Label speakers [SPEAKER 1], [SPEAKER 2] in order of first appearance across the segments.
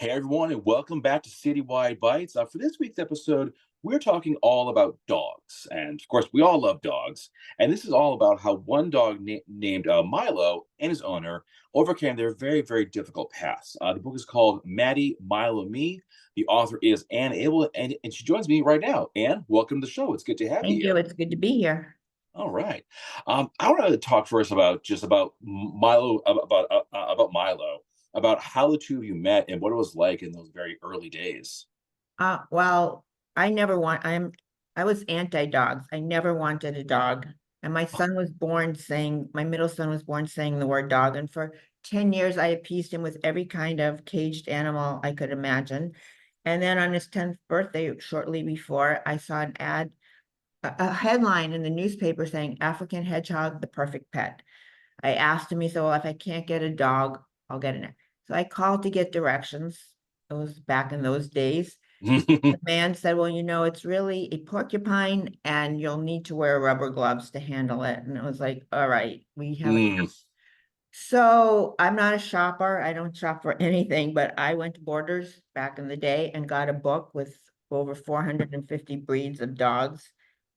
[SPEAKER 1] Hey everyone, and welcome back to Citywide Bytes. For this week's episode, we're talking all about dogs, and of course, we all love dogs. And this is all about how one dog named Milo and his owner overcame their very, very difficult past. The book is called Mattie, Milo and Me. The author is Anne Abel, and she joins me right now. Anne, welcome to the show. It's good to have you
[SPEAKER 2] Thank you.
[SPEAKER 1] here.
[SPEAKER 2] It's good to be here.
[SPEAKER 1] All right. I want to talk first about just about Milo, about Milo, about how the two of you met and what it was like in those very early days.
[SPEAKER 2] Well, I never want, I was anti-dogs. I never wanted a dog. And my middle son was born saying the word dog. And for 10 years, I appeased him with every kind of caged animal I could imagine. And then on his 10th birthday, shortly before, I saw an ad, a headline in the newspaper saying African hedgehog, the perfect pet. I asked him, he said, well, if I can't get a dog, I'll get an. So I called to get directions. It was back in those days. The man said, well, it's really a porcupine and you'll need to wear rubber gloves to handle it. And it was like, all right, we have.
[SPEAKER 1] Mm.
[SPEAKER 2] So I'm not a shopper. I don't shop for anything, but I went to Borders back in the day and got a book with over 450 breeds of dogs.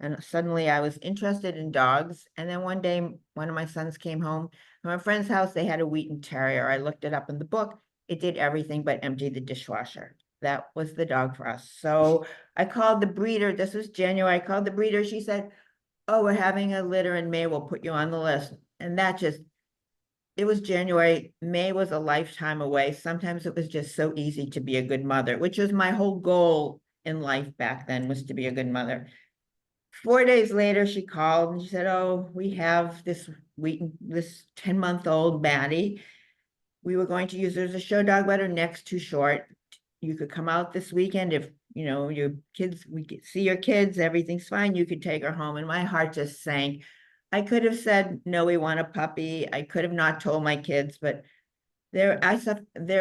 [SPEAKER 2] And suddenly I was interested in dogs. And then one day, one of my sons came home from a friend's house. They had a Wheaten Terrier. I looked it up in the book. It did everything but empty the dishwasher. That was the dog for us. So I called the breeder. This was January. I called the breeder. She said, oh, we're having a litter in May. We'll put you on the list. And that just it was January. May was a lifetime away. Sometimes it was just so easy to be a good mother, which was my whole goal in life back then, was to be a good mother. 4 days later, she called and she said, oh, we have this 10-month-old Mattie. We were going to use her as a show dog, but her neck's too short. You could come out this weekend if your kids, we could see your kids, everything's fine. You could take her home. And my heart just sank. I could have said, no, we want a puppy. I could have not told my kids, but there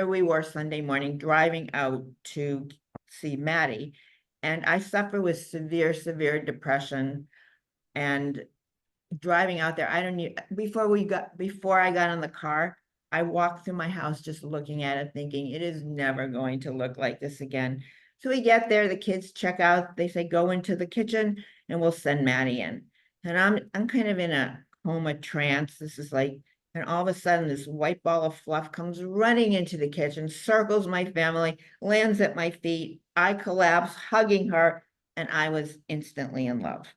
[SPEAKER 2] we were Sunday morning driving out to see Mattie. And I suffer with severe, severe depression. And driving out there, I don't need before I got in the car, I walked through my house just looking at it, thinking it is never going to look like this again. So we get there, the kids check out, they say, go into the kitchen and we'll send Mattie in. And I'm kind of in a coma trance. This is like, and all of a sudden this white ball of fluff comes running into the kitchen, circles my family, lands at my feet. I collapse, hugging her, and I was instantly in love.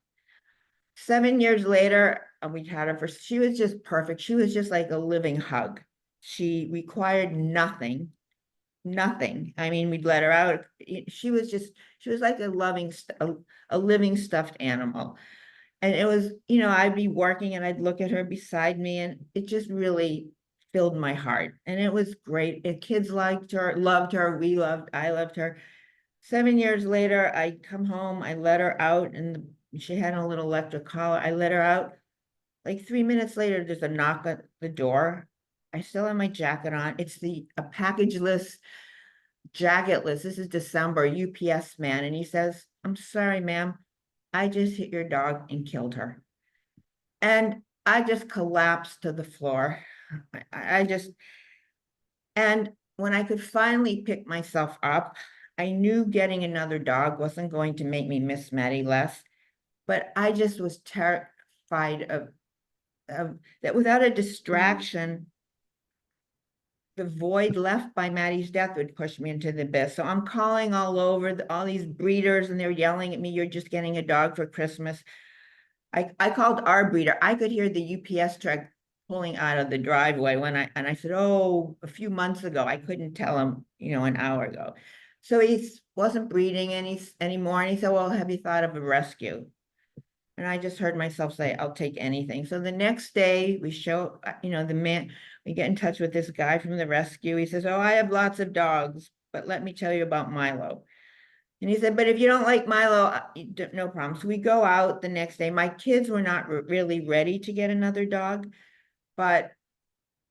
[SPEAKER 2] 7 years later, we had her she was just perfect. She was just like a living hug. She required nothing, nothing. I mean, we'd let her out. She was like a living stuffed animal. And it was, I'd be working and I'd look at her beside me and it just really filled my heart. And it was great. And kids liked her, loved her. I loved her. 7 years later, I come home, I let her out, and she had a little electric collar. I let her out. Like 3 minutes later, there's a knock at the door. I still have my jacket on. It's a packageless, jacketless. This is December, UPS man. And he says, I'm sorry, ma'am. I just hit your dog and killed her. And I just collapsed to the floor. I just, and when I could finally pick myself up, I knew getting another dog wasn't going to make me miss Mattie less, but I just was terrified of that without a distraction, the void left by Mattie's death would push me into the abyss. So I'm calling all over all these breeders and they're yelling at me, you're just getting a dog for Christmas. I called our breeder. I could hear the UPS truck pulling out of the driveway and I said, oh, a few months ago. I couldn't tell him, an hour ago. So he wasn't breeding anymore. And he said, well, have you thought of a rescue? And I just heard myself say, I'll take anything. So the next day we get in touch with this guy from the rescue. He says, oh, I have lots of dogs, but let me tell you about Milo. And he said, but if you don't like Milo, no problem. So we go out the next day. My kids were not really ready to get another dog, but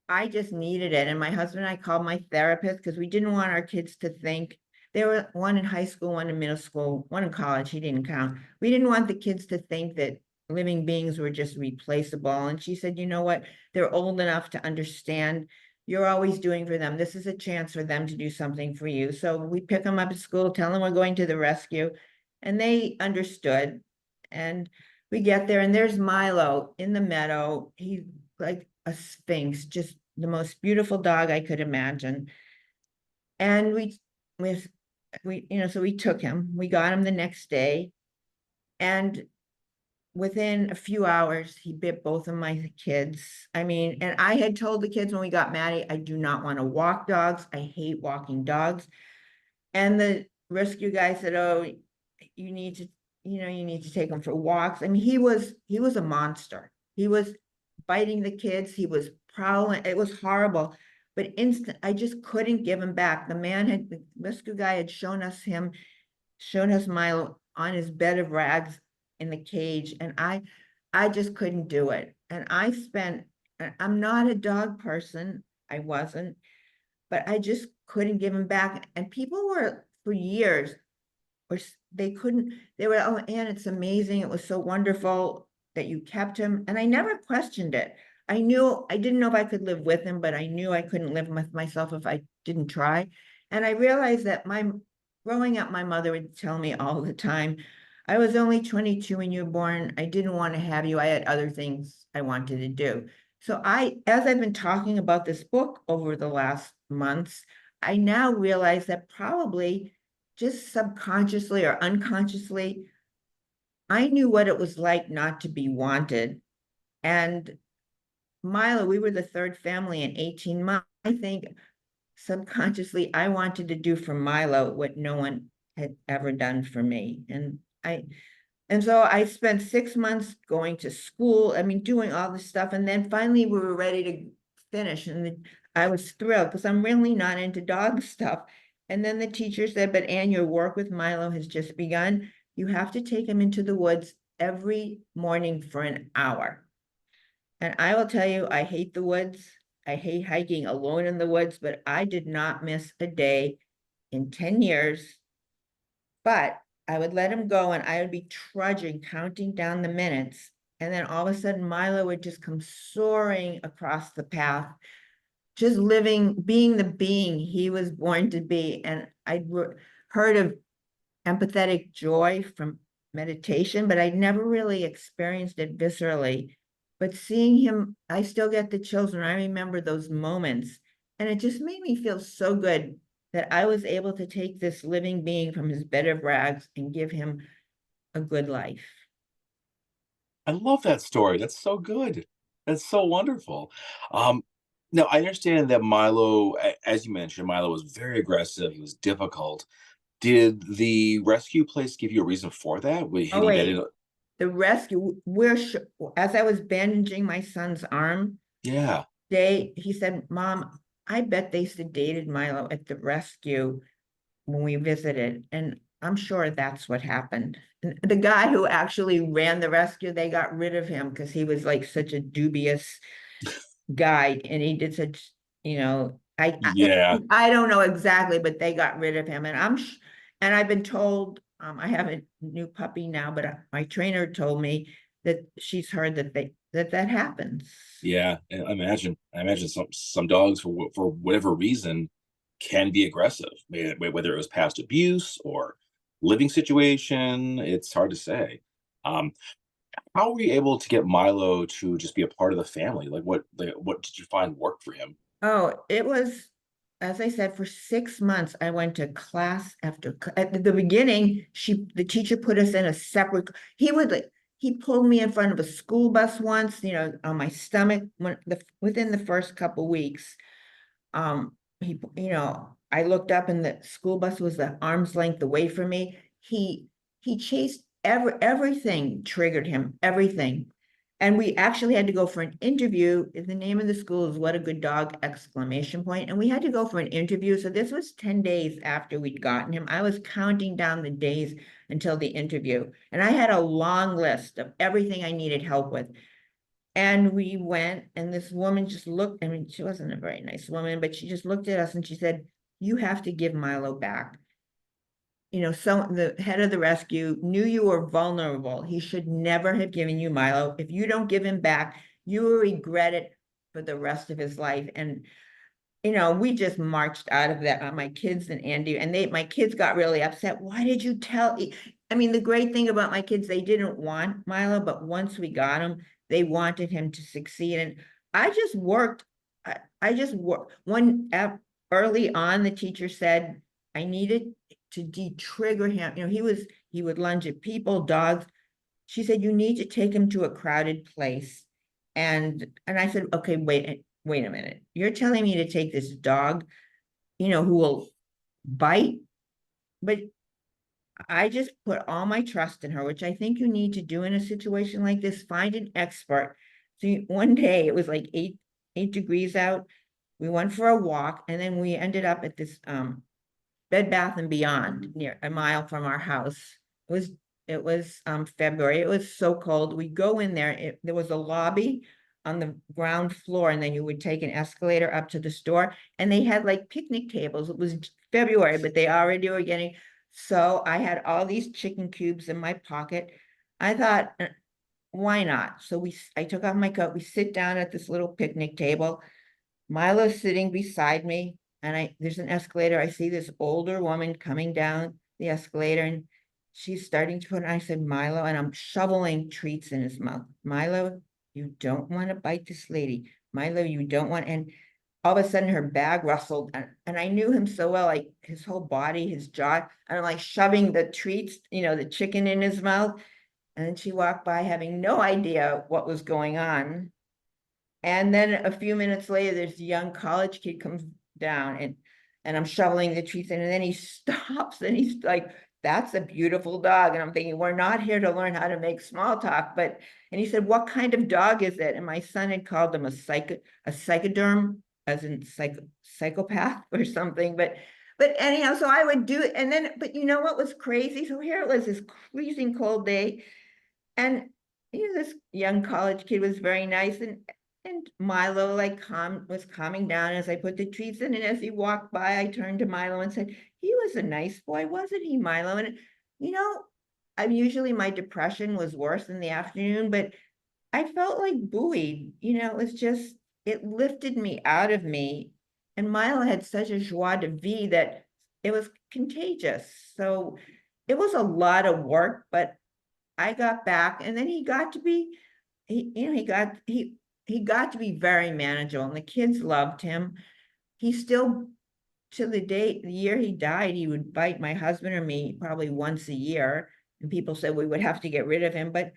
[SPEAKER 2] I just needed it. And my husband and I called my therapist because we didn't want our kids to think there were one in high school, one in middle school, one in college. He didn't count. We didn't want the kids to think that living beings were just replaceable. And she said, you know what? They're old enough to understand you're always doing for them. This is a chance for them to do something for you. So we pick them up at school, tell them we're going to the rescue, and they understood. And we get there, and there's Milo in the meadow. He's like a sphinx, just the most beautiful dog I could imagine. And with so we took him. We got him the next day, and within a few hours, he bit both of my kids. I mean, and I had told the kids when we got Mattie, I do not want to walk dogs. I hate walking dogs. And the rescue guy said, "Oh, you need to, you need to take him for walks." I mean, he was a monster. He was biting the kids. He was prowling. It was horrible. But I just couldn't give him back. The rescue guy had shown us Milo on his bed of rags in the cage, and I just couldn't do it. And I'm not a dog person. I wasn't, but I just couldn't give him back. And people were for years, or they couldn't, they were, "Oh, Anne, it's amazing. It was so wonderful that you kept him." And I never questioned it. I didn't know if I could live with him, but I knew I couldn't live with myself if I didn't try. And I realized that growing up, my mother would tell me all the time, "I was only 22 when you were born. I didn't want to have you. I had other things I wanted to do." So as I've been talking about this book over the last months, I now realize that probably just subconsciously or unconsciously, I knew what it was like not to be wanted. And Milo, we were the third family in 18 months. I think subconsciously I wanted to do for Milo what no one had ever done for me. And so I spent 6 months going to school, I mean, doing all this stuff. And then finally we were ready to finish. And I was thrilled because I'm really not into dog stuff. And then the teacher said, "But Anne, your work with Milo has just begun. You have to take him into the woods every morning for an hour." And I will tell you, I hate the woods. I hate hiking alone in the woods, but I did not miss a day in 10 years. But I would let him go and I would be trudging, counting down the minutes. And then all of a sudden, Milo would just come soaring across the path, just being the being he was born to be. And I'd heard of empathetic joy from meditation, but I'd never really experienced it viscerally. But seeing him, I still get the chills when I remember those moments. And it just made me feel so good that I was able to take this living being from his bed of rags and give him a good life.
[SPEAKER 1] I love that story. That's so good. That's so wonderful. Um, Now I understand that Milo, as you mentioned, Milo was very aggressive. He was difficult. Did the rescue place give you a reason for that? Had
[SPEAKER 2] Oh,
[SPEAKER 1] he been in?
[SPEAKER 2] wait, the rescue, as I was bandaging my son's arm,
[SPEAKER 1] Yeah,
[SPEAKER 2] he said, "Mom, I bet they sedated Milo at the rescue when we visited." And I'm sure that's what happened. And the guy who actually ran the rescue, they got rid of him because he was like such a dubious guy and he did such,
[SPEAKER 1] yeah,
[SPEAKER 2] I don't know exactly, but they got rid of him. And I've been told, I have a new puppy now, but my trainer told me that she's heard that happens.
[SPEAKER 1] yeah. I imagine. I imagine some dogs for whatever reason can be aggressive, whether it was past abuse or living situation. It's hard to say. Um, how were you able to get Milo to just be a part of the family? What did you find worked for him?
[SPEAKER 2] Oh, it was, as I said, for 6 months, I went to class at the beginning, the teacher put us in a separate, he pulled me in front of a school bus once, on my stomach within the first couple weeks. I looked up and the school bus was the arm's length away from me. He chased everything triggered him, everything. And we actually had to go for an interview. The name of the school is What a Good Dog, exclamation point. And we had to go for an interview. So this was 10 days after we'd gotten him. I was counting down the days until the interview. And I had a long list of everything I needed help with. And we went, and this woman just looked, I mean, she wasn't a very nice woman, but she just looked at us and she said, "You have to give Milo back." So the head of the rescue knew you were vulnerable. He should never have given you Milo. If you don't give him back, you will regret it for the rest of his life. And we just marched out of that, my kids and Andy, and my kids got really upset. Why did you tell? I mean, the great thing about my kids, they didn't want Milo, but once we got him, they wanted him to succeed. And I just worked, I just worked. Early on, the teacher said I needed to de-trigger him. He would lunge at people, dogs. She said, you need to take him to a crowded place. And I said, okay, wait a minute. You're telling me to take this dog, who will bite, but I just put all my trust in her, which I think you need to do in a situation like this. Find an expert. So one day it was like 8 degrees out. We went for a walk, and then we ended up at this Bed Bath and Beyond near a mile from our house. It was February. It was so cold. We go in there. There was a lobby on the ground floor, and then you would take an escalator up to the store, and they had like picnic tables. It was February, but they already were getting. So I had all these chicken cubes in my pocket. I thought, why not? So I took off my coat. We sit down at this little picnic table. Milo's sitting beside me, and there's an escalator. I see this older woman coming down the escalator, and she's starting to I said, Milo, and I'm shoveling treats in his mouth. Milo, you don't want to bite this lady. Milo, you don't want, and all of a sudden her bag rustled, and I knew him so well, like his whole body, his jaw, and I'm like shoving the treats, the chicken in his mouth. And then she walked by having no idea what was going on. And then a few minutes later, this young college kid comes down, and I'm shoveling the trees in, and then he stops and he's like, that's a beautiful dog. And I'm thinking, we're not here to learn how to make small talk, and he said, what kind of dog is it? And my son had called him a psychoderm, as in psychopath or something. But anyhow, so I would do it. And then, but you know what was crazy? So here it was, this freezing cold day. And this young college kid was very nice, and Milo was calming down as I put the treats in. And as he walked by, I turned to Milo and said, he was a nice boy, wasn't he, Milo? And you know, I'm usually my depression was worse in the afternoon, but I felt like buoyed. It lifted me out of me. And Milo had such a joie de vivre that it was contagious. So it was a lot of work, but I got back, and then he got to be, he got to be very manageable, and the kids loved him. He still, to the year he died, he would bite my husband or me probably once a year, and people said we would have to get rid of him, but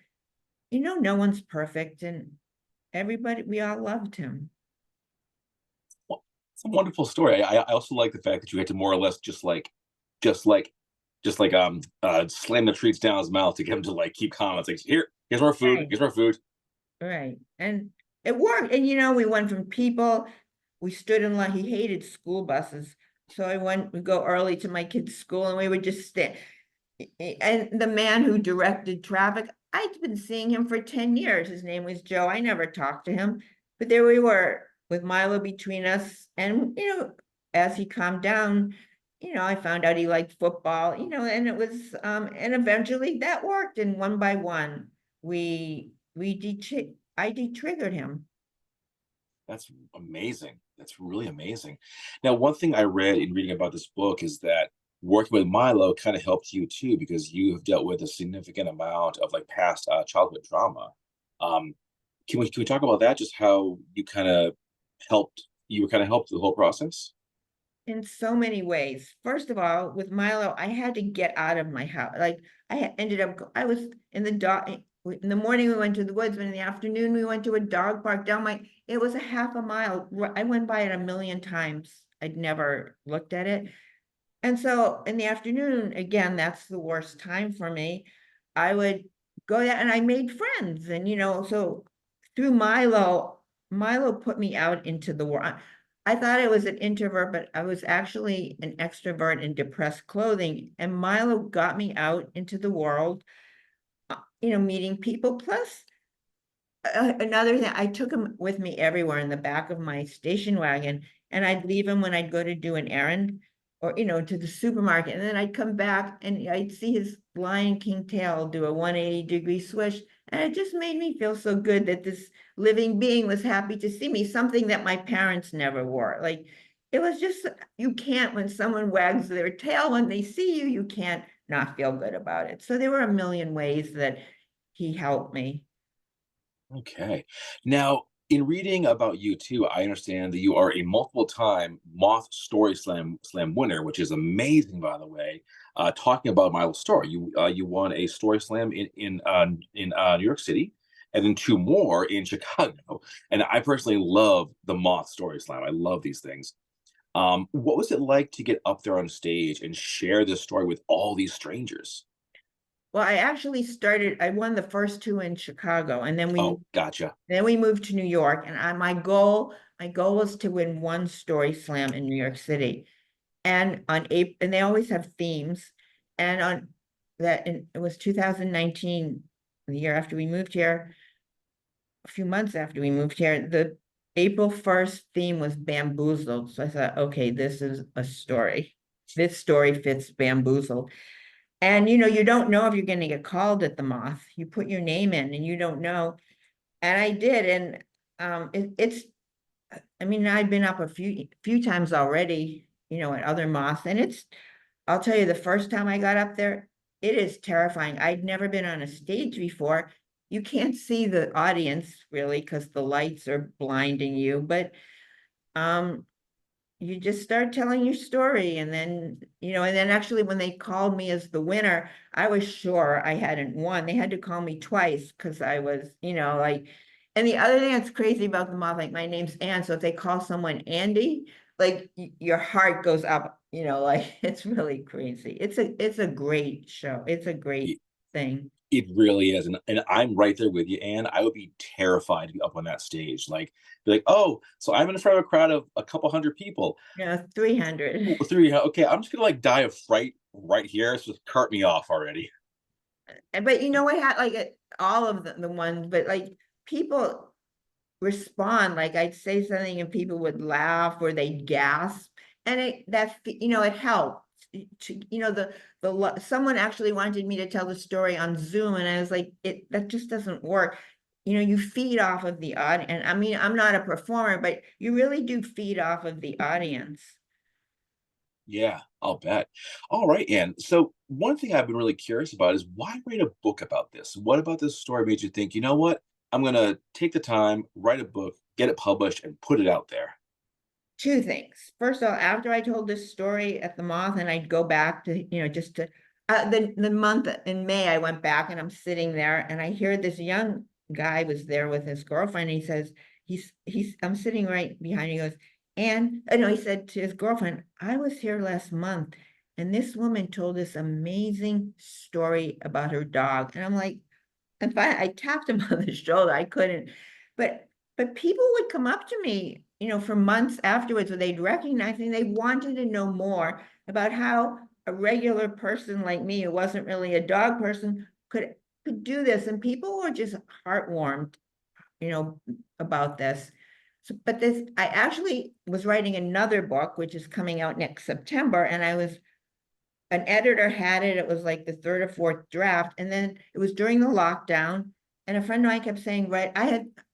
[SPEAKER 2] no one's perfect, and we all loved him.
[SPEAKER 1] Well, it's a wonderful story. I also like the fact that you had to more or less just like slam the treats down his mouth to get him to like keep calm. It's like, here's more food,
[SPEAKER 2] Right.
[SPEAKER 1] here's more food.
[SPEAKER 2] Right. And it worked. And we went from people, we stood in line. He hated school buses. So we go early to my kid's school, and we would just stand. And the man who directed traffic, I'd been seeing him for 10 years. His name was Joe. I never talked to him, but there we were with Milo between us. And, as he calmed down, I found out he liked football, and it was, and eventually that worked. And one by one, I de-triggered him.
[SPEAKER 1] That's amazing. That's really amazing. Now, one thing I read in reading about this book is that working with Milo kind of helped you too, because you have dealt with a significant amount of like past childhood trauma. Um, can we talk about that? Just how you were kind of helped through the whole process?
[SPEAKER 2] In so many ways. First of all, with Milo, I had to get out of my house. Like ended up, I was in the dog. In the morning, we went to the woods, but in the afternoon, we went to a dog park it was a half a mile. I went by it a million times. I'd never looked at it. And so in the afternoon, again, that's the worst time for me. I would go there, and I made friends. And, so through Milo put me out into the world. I thought I was an introvert, but I was actually an extrovert in depressed clothing. And Milo got me out into the world, meeting people. Plus, another thing, I took him with me everywhere in the back of my station wagon, and I'd leave him when I'd go to do an errand or, to the supermarket. And then I'd come back and I'd see his Lion King tail do a 180-degree swish. And it just made me feel so good that this living being was happy to see me, something that my parents never were. Like, it was just, you can't, when someone wags their tail, when they see you, you can't not feel good about it. So there were a million ways that he helped me.
[SPEAKER 1] Okay. Now, in reading about you too, I understand that you are a multiple time Moth Slam winner, which is amazing, by the way. Talking about Milo's story, you won a Story Slam in New York City, and then two more in Chicago. And I personally love the Moth Story Slam. I love these things. What was it like to get up there on stage and share this story with all these strangers?
[SPEAKER 2] Well, I actually started, I won the first two in Chicago, and
[SPEAKER 1] Oh, gotcha.
[SPEAKER 2] then we moved to New York, and my goal was to win one story slam in New York City. And on April, and they always have themes. And on that, and it was 2019, the year after we moved here, a few months after we moved here, the April 1st theme was bamboozled. So I thought, okay, this is a story. This story fits bamboozled. And you don't know if you're going to get called at the Moth. You put your name in and you don't know. And I did. And it's, I mean, I've been up a few times already, at other Moths. And I'll tell you, the first time I got up there, it is terrifying. I'd never been on a stage before. You can't see the audience really because the lights are blinding you, but um, you just start telling your story. And then actually when they called me as the winner, I was sure I hadn't won. They had to call me twice because I was, like, and the other thing that's crazy about the Moth, like my name's Anne, so if they call someone Andy, like your heart goes up, like it's really crazy. It's a great show. It's a great
[SPEAKER 1] It,
[SPEAKER 2] thing.
[SPEAKER 1] it really is, and I'm right there with you, Anne. I would be terrified to be up on that stage, like, be like, oh, so I'm in front of a crowd of a couple hundred people.
[SPEAKER 2] 300.
[SPEAKER 1] Ooh, three, okay, I'm just gonna like die of fright right here. So just cart me off already.
[SPEAKER 2] But you know what, like all of the ones, but like people respond, like I'd say something and people would laugh or they'd gasp, and it helped to, someone actually wanted me to tell the story on Zoom, and I was like, that just doesn't work. You feed off of the audience, and I mean, I'm not a performer, but you really do feed off of the audience.
[SPEAKER 1] Yeah, I'll bet. All right, Anne. So one thing I've been really curious about is why write a book about this? What about this story made you think, you know what? I'm gonna take the time, write a book, get it published, and put it out there.
[SPEAKER 2] Two things. First of all, after I told this story at the Moth, and I'd go back to, just to the month in May, I went back and I'm sitting there and I hear this young guy was there with his girlfriend. And he says, I'm sitting right behind. He goes, and no, he said to his girlfriend, I was here last month and this woman told this amazing story about her dog. And I'm like, and I tapped him on the shoulder. I couldn't, but people would come up to me, for months afterwards, and they'd recognize me. They wanted to know more about how a regular person like me, who wasn't really a dog person, could do this. And people were just heartwarmed, you know, about this. So, but I actually was writing another book, which is coming out next September, and an editor had it. It was like the third or fourth draft. And then it was during the lockdown. And a friend of mine kept saying, right,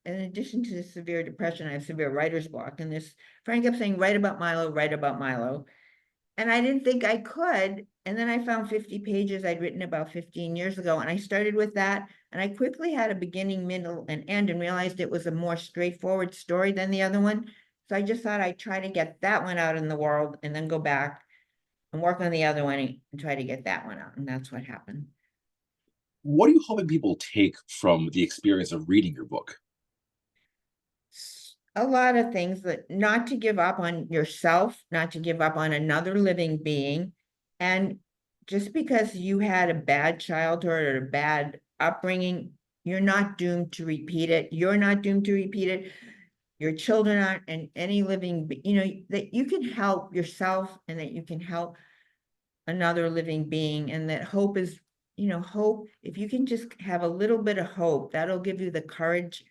[SPEAKER 2] in addition to severe depression, I have severe writer's block. And this friend kept saying, write about Milo, write about Milo. And I didn't think I could. And then I found 50 pages I'd written about 15 years ago. And I started with that. And I quickly had a beginning, middle, and end, and realized it was a more straightforward story than the other one. So I just thought I'd try to get that one out in the world and then go back and work on the other one and try to get that one out. And that's what happened.
[SPEAKER 1] What are you hoping people take from the experience of reading your book?
[SPEAKER 2] A lot of things, that not to give up on yourself, not to give up on another living being. And just because you had a bad childhood or a bad upbringing, you're not doomed to repeat it. You're not doomed to repeat it. Your children aren't, and any living, that you can help yourself and that you can help another living being, and that hope is, hope, if you can just have a little bit of hope, that'll give you the courage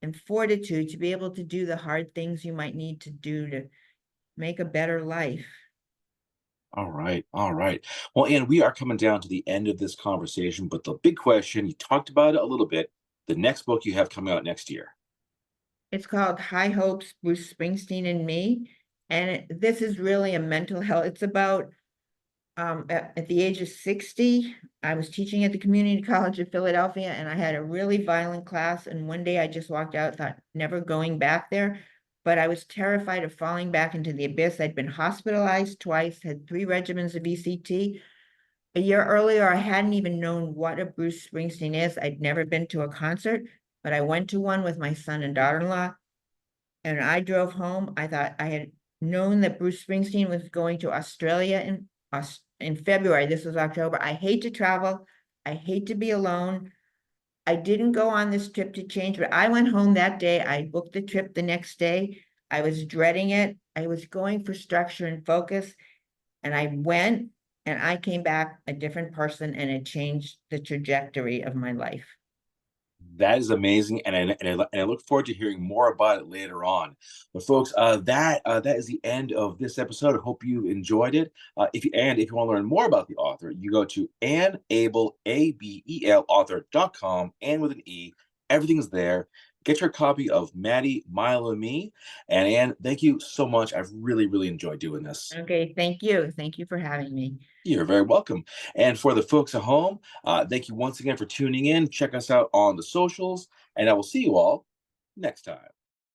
[SPEAKER 2] and fortitude to be able to do the hard things you might need to do to make a better life.
[SPEAKER 1] All right, all right. Well, Anne, we are coming down to the end of this conversation, but the big question, you talked about it a little bit, the next book you have coming out next year.
[SPEAKER 2] It's called High Hopes, Bruce Springsteen and Me. And this is really a mental health. It's about at the age of 60, I was teaching at the Community College of Philadelphia, and I had a really violent class. And one day I just walked out, thought never going back there. But I was terrified of falling back into the abyss. I'd been hospitalized twice, had 3 regimens of ECT. A year earlier, I hadn't even known what a Bruce Springsteen is. I'd never been to a concert, but I went to one with my son and daughter-in-law. And I drove home. I thought I had known that Bruce Springsteen was going to Australia in February. This was October. I hate to travel. I hate to be alone. I didn't go on this trip to change, but I went home that day. I booked the trip the next day. I was dreading it. I was going for structure and focus, and I went, and I came back a different person, and it changed the trajectory of my life.
[SPEAKER 1] That is amazing, and I look forward to hearing more about it later on. But folks, that is the end of this episode. I hope you enjoyed it. If you want to learn more about the author, you go to Anne Abel, Abel author.com, and with an E. Everything's there. Get your copy of Mattie, Milo and Me. And Anne, thank you so much. I've really enjoyed doing this.
[SPEAKER 2] Okay, thank you. Thank you for having me.
[SPEAKER 1] You're very welcome. And for the folks at home, thank you once again for tuning in. Check us out on the socials, and I will see you all next time.